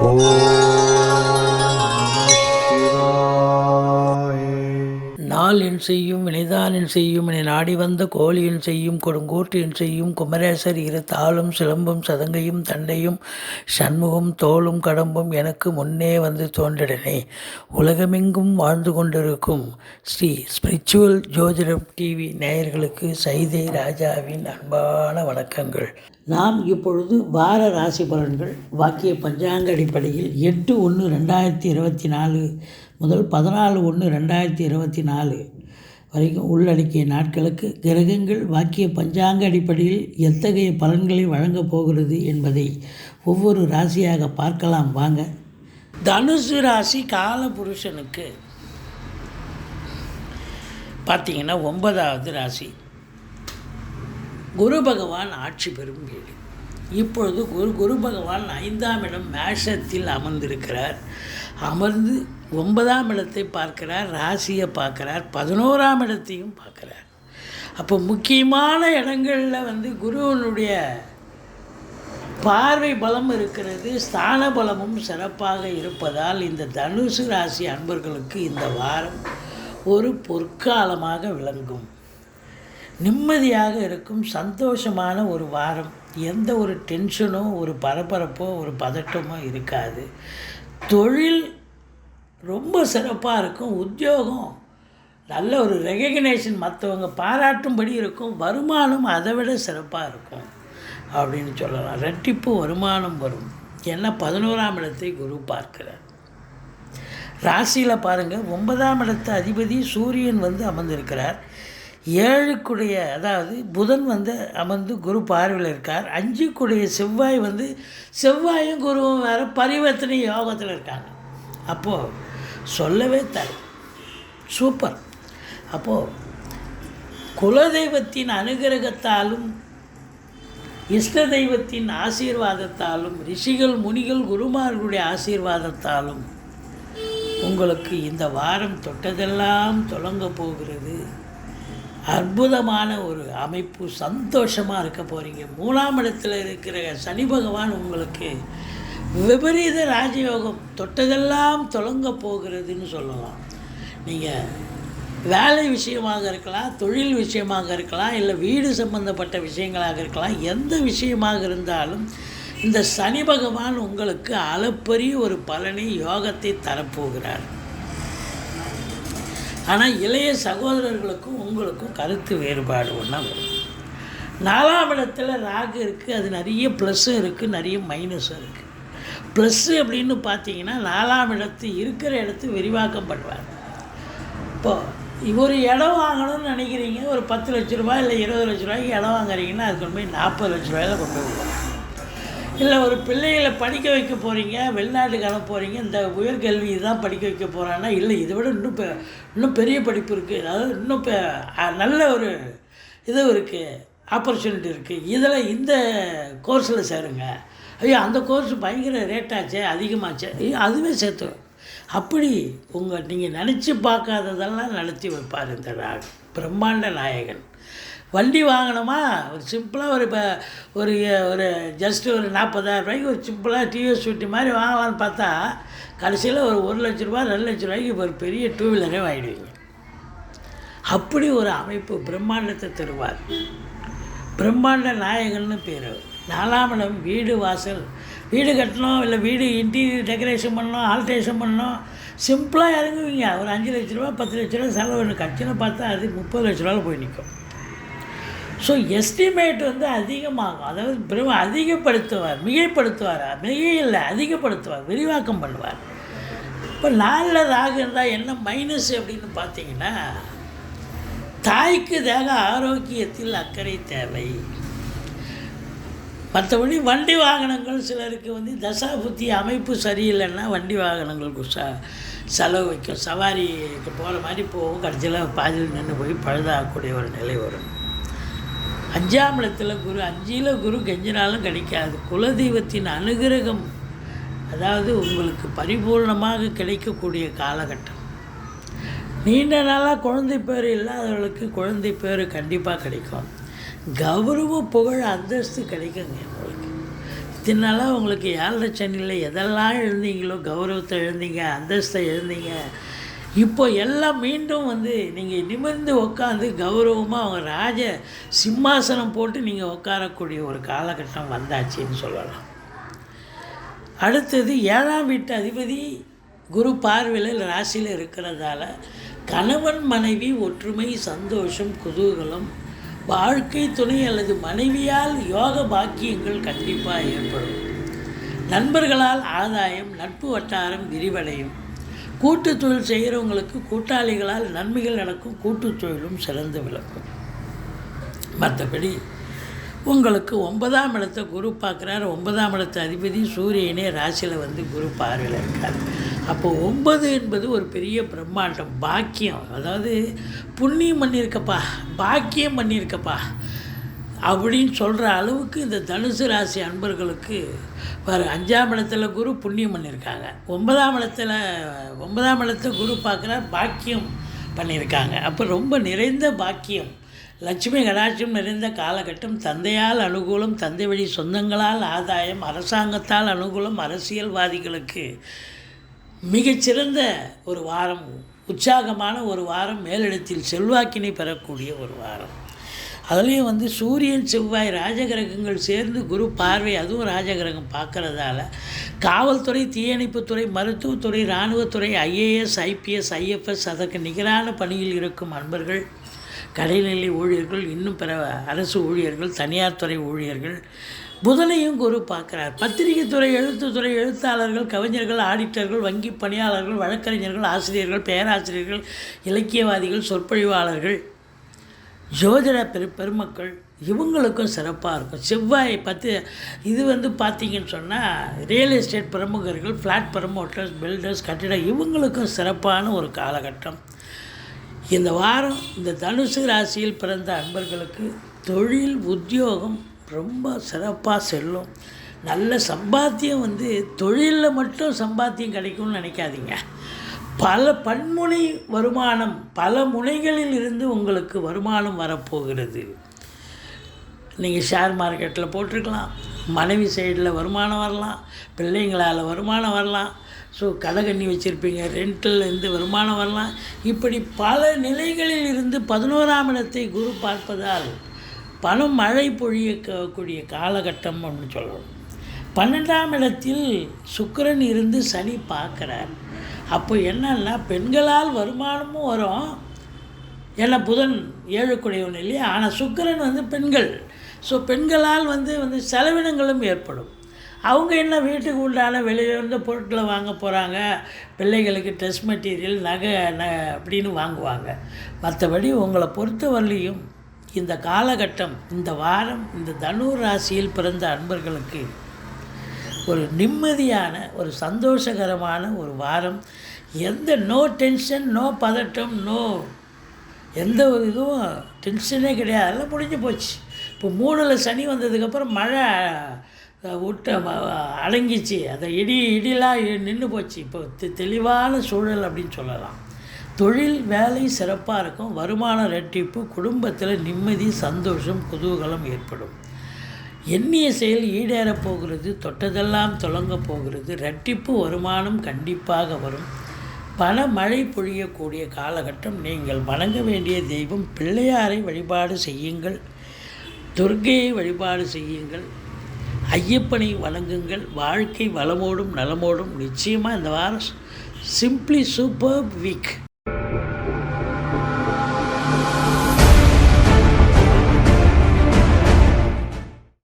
ஓம் சிவாய. நாள் என் செய்யும் வினைதான் என் செய்யும் என நாடி வந்த கோழி என் செய்யும் கொடுங்கோட்டு என் செய்யும் குமரேசர் இரு தாளும் சிலம்பும் சதங்கையும் தண்டையும் சண்முகம் தோளும் கடம்பும் எனக்கு முன்னே வந்து தோன்றிடனே. உலகமெங்கும் வாழ்ந்து கொண்டிருக்கும் ஸ்ரீ ஸ்பிரிச்சுவல் ஜோதிடம் டிவி நேயர்களுக்கு சைதை ராஜாவின் அன்பான வணக்கங்கள். நாம் இப்பொழுது வார ராசி பலன்கள் வாக்கிய பஞ்சாங்க அடிப்படையில் 8/1/2024 முதல் 14/1/2024 வரைக்கும் உள்ளடக்கிய நாட்களுக்கு கிரகங்கள் வாக்கிய பஞ்சாங்க அடிப்படையில் எத்தகைய பலன்களை வழங்கப் போகிறது என்பதை ஒவ்வொரு ராசியாக பார்க்கலாம் வாங்க. தனுசு ராசி காலபுருஷனுக்கு பார்த்திங்கன்னா 9வது ராசி. குரு பகவான் ஆட்சி பெறும் வீடு. இப்பொழுது குரு பகவான் 5ஆம் இடம் மேஷத்தில் அமர்ந்திருக்கிறார். அமர்ந்து 9ஆம் இடத்தை பார்க்கிறார், ராசியை பார்க்குறார், 11ஆம் இடத்தையும் பார்க்குறார். அப்போ முக்கியமான இடங்களில் குருவனுடைய பார்வை பலம் இருக்கிறது. ஸ்தான பலமும் சிறப்பாக இருப்பதால் இந்த தனுசு ராசி அன்பர்களுக்கு இந்த வாரம் ஒரு பொற்காலமாக விளங்கும். நிம்மதியாக இருக்கும், சந்தோஷமான ஒரு வாரம். எந்த ஒரு டென்ஷனோ ஒரு பரபரப்போ ஒரு பதட்டமோ இருக்காது. தொழில் ரொம்ப சிறப்பாக இருக்கும். உத்தியோகம் நல்ல ஒரு ரெகக்னேஷன், மற்றவங்க பாராட்டும்படி இருக்கும். வருமானம் அதை விட சிறப்பாக இருக்கும் அப்படின்னு சொல்லலாம். ரெட்டிப்பு வருமானம் வரும். ஏன்னா 11ஆம் இடத்தை குரு பார்க்கிறார். ராசியில் பாருங்கள், 9ஆம் இடத்து அதிபதி சூரியன் அமர்ந்திருக்கிறார். 7க்குடைய அதாவது புதன் அமர்ந்து குரு பார்வையில் இருக்கார். 5க்குடைய செவ்வாய் செவ்வாயும் குருவும் வேறு பரிவர்த்தனை யோகத்தில் இருக்காங்க. அப்போது சொல்லவே தரும், சூப்பர். அப்போது குலதெய்வத்தின் அனுகிரகத்தாலும் இஷ்ட தெய்வத்தின் ஆசீர்வாதத்தாலும் ரிஷிகள் முனிகள் குருமார்களுடைய ஆசீர்வாதத்தாலும் உங்களுக்கு இந்த வாரம் தொட்டதெல்லாம் தொடங்க போகிறது. அற்புதமான ஒரு அமைப்பு, சந்தோஷமாக இருக்க போகிறீங்க. 3ஆம் இடத்தில் இருக்கிற சனி பகவான் உங்களுக்கு விபரீத ராஜயோகம், தொட்டதெல்லாம் தொடங்க போகிறதுன்னு சொல்லலாம். நீங்கள் வேலை விஷயமாக இருக்கலாம், தொழில் விஷயமாக இருக்கலாம், இல்லை வீடு சம்பந்தப்பட்ட விஷயங்களாக இருக்கலாம். எந்த விஷயமாக இருந்தாலும் இந்த சனி பகவான் உங்களுக்கு அளப்பரிய ஒரு பலனை யோகத்தை தரப்போகிறார். ஆனால் இளைய சகோதரர்களுக்கும் உங்களுக்கும் கருத்து வேறுபாடு ஒன்றா வரும். 4ஆம் இடத்துல ராகு இருக்குது. அது நிறைய ப்ளஸ்ஸும் இருக்குது, நிறைய மைனஸும் இருக்குது. ப்ளஸ்ஸு அப்படின்னு பார்த்தீங்கன்னா 4ஆம் இடத்து இருக்கிற இடத்து விரிவாக்கம் பண்ணுவார். இப்போது ஒரு இடம் வாங்கணும்னு நினைக்கிறீங்க, ஒரு 10 லட்ச ரூபாய் இல்லை 20 லட்ச ரூபாய்க்கு இடம் வாங்குறீங்கன்னா அது கொண்டு போய் 40 லட்ச ரூபாயில் கொண்டு போய் விடுவாங்க. இல்லை ஒரு பிள்ளைகளை படிக்க வைக்க போகிறீங்க, வெளிநாட்டுக்கு அனுப்ப போகிறீங்க, இந்த உயர்கல்வி தான் படிக்க வைக்க போகிறான்னா, இல்லை இதை விட இன்னும் பெரிய படிப்பு இருக்குது, அதாவது இன்னும் நல்ல ஒரு இது இருக்குது, ஆப்பர்ச்சுனிட்டி இருக்குது, இதில் இந்த கோர்ஸில் சேருங்க. ஐயோ அந்த கோர்ஸ் பயங்கர ரேட்டாச்சே, அதிகமாச்சே, ஐயோ அதுவே சேர்த்து. அப்படி நீங்கள் நினச்சி பார்க்காததெல்லாம் நடத்தி வைப்பார் இந்த பிரம்மாண்ட நாயகன். வண்டி வாங்கணுமா, ஒரு சிம்பிளாக ஒரு ஜஸ்ட்டு ஒரு 40,000 ரூபாய்க்கு ஒரு சிம்பிளாக டிவிஎஸ் ஸ்கூட்டி மாதிரி வாங்கலான்னு பார்த்தா கடைசியில் ஒரு 1 லட்ச ரூபா 2 லட்ச ரூபாய்க்கு ஒரு பெரிய 2 வீலரே வாங்கிடுவீங்க. அப்படி ஒரு அமைப்பு பிரம்மாண்டத்தை தருவார். பிரம்மாண்ட நாயகன்னு பேர். 4ஆம் இடம் வீடு வாசல், வீடு கட்டணும், இல்லை வீடு இன்டீரியர் டெக்கரேஷன் பண்ணணும், ஆல்ட்ரேஷன் பண்ணணும், சிம்பிளாக இறங்குவீங்க. ஒரு 5 லட்ச ரூபா 10 லட்ச ரூபா செலவு வேணும். கட்சியில் பார்த்தா அது 30 லட்ச ரூபாவில் போய் நிற்கும். ஸோ எஸ்டிமேட் அதிகமாகும். அதாவது அதிகப்படுத்துவார், மிகைப்படுத்துவார், மிகையில் அதிகப்படுத்துவார், விரிவாக்கம் பண்ணுவார். இப்போ 4ல் ராகு இருந்தால் என்ன மைனஸ் அப்படின்னு பார்த்தீங்கன்னா, தாய்க்கு தேக ஆரோக்கியத்தில் அக்கறை தேவை. மற்றபடி வண்டி வாகனங்கள் சிலருக்கு தசா புத்தி அமைப்பு சரியில்லைன்னா வண்டி வாகனங்களுக்கு செலவு வைக்கும். சவாரிக்கு போகிற மாதிரி போகும், கடைசியில் பாதியில் நின்று போய் பழுதாகக்கூடிய ஒரு நிலை வரும். 5ஆம் இடத்துல குரு, 5ல் குரு கெஞ்சினாலும் கிடைக்காது. குலதெய்வத்தின் அனுகிரகம் அதாவது உங்களுக்கு பரிபூர்ணமாக கிடைக்கக்கூடிய காலகட்டம். நீண்ட நாளாக குழந்தை பேர் இல்லாதவர்களுக்கு குழந்தை பேர் கண்டிப்பாக கிடைக்கும். கௌரவ புகழ் அந்தஸ்து கிடைக்குங்க உங்களுக்கு. இத்தனை நாளாக உங்களுக்கு 7.5 சனியில் எதெல்லாம் எழுந்தீங்களோ, கௌரவத்தை எழுந்தீங்க, அந்தஸ்தை எழுந்தீங்க, இப்போ எல்லாம் மீண்டும் வந்து நீங்கள் நிமிர்ந்து உட்காந்து கௌரவமாக அவங்க ராஜ சிம்மாசனம் போட்டு நீங்கள் உட்காரக்கூடிய ஒரு காலகட்டம் வந்தாச்சுன்னு சொல்லலாம். அடுத்தது 7ஆம் வீட்டு அதிபதி குரு பார்வையில் ராசியில் இருக்கிறதால கணவன் மனைவி ஒற்றுமை, சந்தோஷம், குதூகலம், வாழ்க்கை துணை அல்லது மனைவியால் யோக பாக்கியங்கள் கண்டிப்பாக ஏற்படும். நண்பர்களால் ஆதாயம், நட்பு வட்டாரம் விரிவடையும். கூட்டு தொழில் செய்கிறவங்களுக்கு கூட்டாளிகளால் நன்மைகள் நடக்கும். கூட்டு தொழிலும் சிறந்து விளக்கும். மற்றபடி உங்களுக்கு 9ஆம் இடத்தை குரு பார்க்குறாரு. 9ஆம் இடத்து அதிபதி சூரியனே ராசியில் வந்து குரு பார்வையில் இருக்கார். அப்போது 9 என்பது ஒரு பெரிய பிரம்மாண்டம், பாக்கியம். அதாவது புண்ணியம் பண்ணியிருக்கப்பா, பாக்கியம் பண்ணியிருக்கப்பா அப்படின்னு சொல்கிற அளவுக்கு இந்த தனுசு ராசி அன்பர்களுக்கு பாரு. 5ஆம் இடத்துல குரு புண்ணியம் பண்ணியிருக்காங்க. 9ஆம் இடத்தை குரு பார்க்குறார், பாக்கியம் பண்ணியிருக்காங்க. அப்போ ரொம்ப நிறைந்த பாக்கியம், லட்சுமி கடாட்சியம் நிறைந்த காலகட்டம். தந்தையால் அனுகூலம், தந்தை வழி சொந்தங்களால் ஆதாயம், அரசாங்கத்தால் அனுகூலம், அரசியல்வாதிகளுக்கு மிகச்சிறந்த ஒரு வாரம், உற்சாகமான ஒரு வாரம், மேலிடத்தில் செல்வாக்கினை பெறக்கூடிய ஒரு வாரம். அதுலேயும் வந்து சூரியன் செவ்வாய் ராஜகிரகங்கள் சேர்ந்து குரு பார்வை, அதுவும் ராஜகிரகம் பார்க்குறதால காவல்துறை, தீயணைப்புத்துறை, மருத்துவத்துறை, இராணுவத்துறை, IAS, IPS, IFS அதற்கு நிகரான பணியில் இருக்கும் அன்பர்கள், கடைநிலை ஊழியர்கள், இன்னும் பிற அரசு ஊழியர்கள், தனியார் துறை ஊழியர்கள், புதனையும் குரு பார்க்குறார். பத்திரிகை துறை, எழுத்துத்துறை, எழுத்தாளர்கள், கவிஞர்கள், ஆடிட்டர்கள், வங்கி பணியாளர்கள், வழக்கறிஞர்கள், ஆசிரியர்கள், பேராசிரியர்கள், இலக்கியவாதிகள், சொற்பொழிவாளர்கள், ஜோதிட பெருமக்கள் இவங்களுக்கும் சிறப்பாக இருக்கும். செவ்வாய் இது வந்து பார்த்திங்கன்னு சொன்னால் ரியல் எஸ்டேட் பிரமுகர்கள், ஃப்ளாட் ப்ரமோட்டர்ஸ், பில்டர்ஸ், கட்டிடம் இவங்களுக்கும் சிறப்பான ஒரு காலகட்டம். இந்த வாரம் இந்த தனுசு ராசியில் பிறந்த அன்பர்களுக்கு தொழில், உத்தியோகம் ரொம்ப சிறப்பாக செல்லும். நல்ல சம்பாத்தியம் வந்து தொழிலில் மட்டும் சம்பாத்தியம் கிடைக்கும்னு நினைக்காதீங்க. பல பன்முனை வருமானம், பல முனைகளில் இருந்து உங்களுக்கு வருமானம் வரப்போகிறது. நீங்கள் ஷேர் மார்க்கெட்டில் போட்டிருக்கலாம், மனைவி சைடில் வருமானம் வரலாம், பிள்ளைங்களால் வருமானம் வரலாம், ஸோ கடைகண்ணி வச்சுருப்பீங்க, ரெண்டிலேருந்து வருமானம் வரலாம். இப்படி பல நிலைகளில் இருந்து 11ஆம் இடத்தை குரு பார்ப்பதால் பணம் மழை பொழியக்கூடிய காலகட்டம் அப்படின்னு சொல்லணும். 12ஆம் இடத்தில் சுக்கிரன் இருந்து சனி பார்க்குறார். அப்போ என்னன்னா பெண்களால் வருமானமும் வரும். ஏன்னா புதன் 7 இல்லையா, ஆனால் சுக்கிரன் வந்து பெண்கள். ஸோ பெண்களால் வந்து செலவினங்களும் ஏற்படும். அவங்க என்ன வீட்டுக்கு உண்டான வெளியிலிருந்து பொருட்களை வாங்க போகிறாங்க, பிள்ளைகளுக்கு ட்ரெஸ் மெட்டீரியல், நகை அப்படின்னு வாங்குவாங்க. மற்றபடி உங்களை பொறுத்தவரையிலையும் இந்த காலகட்டம், இந்த வாரம், இந்த தனுர் ராசியில் பிறந்த அன்பர்களுக்கு ஒரு நிம்மதியான, ஒரு சந்தோஷகரமான ஒரு வாரம். நோ டென்ஷன், நோ பதட்டம், எந்த ஒரு இதுவும் டென்ஷனே கிடையாது. அதெல்லாம் முடிஞ்சு போச்சு. இப்போ 3ல் சனி வந்ததுக்கப்புறம் மழை அடங்கிச்சு. அதை இடிலாம் நின்று போச்சு. இப்போ தெளிவான சூழல் அப்படின்னு சொல்லலாம். தொழில், வேலை சிறப்பாக இருக்கும். வருமானம் ரெட்டிப்பு, குடும்பத்தில் நிம்மதி, சந்தோஷம், குதூகலம் ஏற்படும். எண்ணிய செயல் ஈடேறப் போகிறது, தொட்டதெல்லாம் தொடங்க போகிறது. ரெட்டிப்பு வருமானம் கண்டிப்பாக வரும். பண மழை பொழியக்கூடிய காலகட்டம். நீங்கள் வணங்க வேண்டிய தெய்வம் பிள்ளையாரை வழிபாடு செய்யுங்கள், துர்க்கையை வழிபாடு செய்யுங்கள், ஐயப்பனை வணங்குங்கள். வாழ்க்கை வளமோடும் நலமோடும். நிச்சயமாக இந்த வாரம் சிம்பிளி சூப்பர் வீக்.